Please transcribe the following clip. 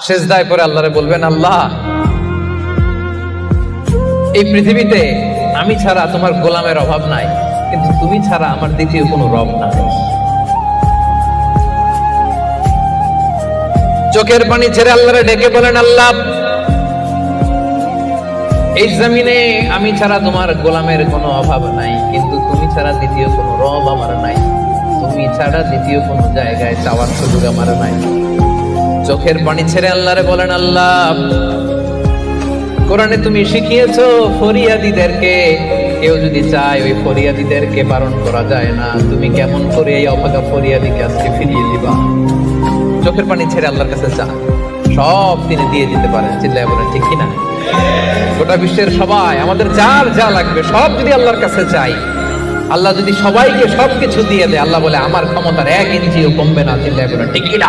সিজদায় পড়ে আল্লাহরে বলবেন, আল্লাহ এই পৃথিবীতে আমি ছাড়া তোমার গোলামের অভাব নাই, কিন্তু তুমি ছাড়া আমার দ্বিতীয় কোনো রব নাই। চোখের পানি ছেড়ে আল্লাহরে ডেকে বলেন, আল্লাহ এই জমিনে আমি ছাড়া তোমার গোলামের কোনো অভাব নাই, কিন্তু তুমি ছাড়া দ্বিতীয় কোনো রব আমার নাই, তুমি ছাড়া দ্বিতীয় কোনো জায়গায় চাওয়ার সুযোগ আমার নাই। চোখের পানি ছেড়ে আল্লাহরে বলেন, আল্লাহ কোরআনে তুমি শিখিয়েছো ফরিয়াদীদেরকে কেউ যদি চায় ওই ফরিয়াদীদেরকে বারণ করা যায় না, তুমি কেমন করে এই অভাগা ফরিয়াদীকে আজকে ফিরিয়ে দিবা? চোখের পানি ছেড়ে আল্লাহর কাছে চা, সব তিনি দিয়ে দিতে পারেন। চিল্লায় বলেন ঠিক কিনা? গোটা বিশ্বের সবাই আমাদের যার যা লাগবে সব যদি আল্লাহর কাছে চাই, আল্লাহ যদি সবাইকে সবকিছু দিয়ে দেয়, আল্লাহ বলে আমার ক্ষমতার 1 ইঞ্চিও কমবে না। চিল্লায় বলেন ঠিক কিনা?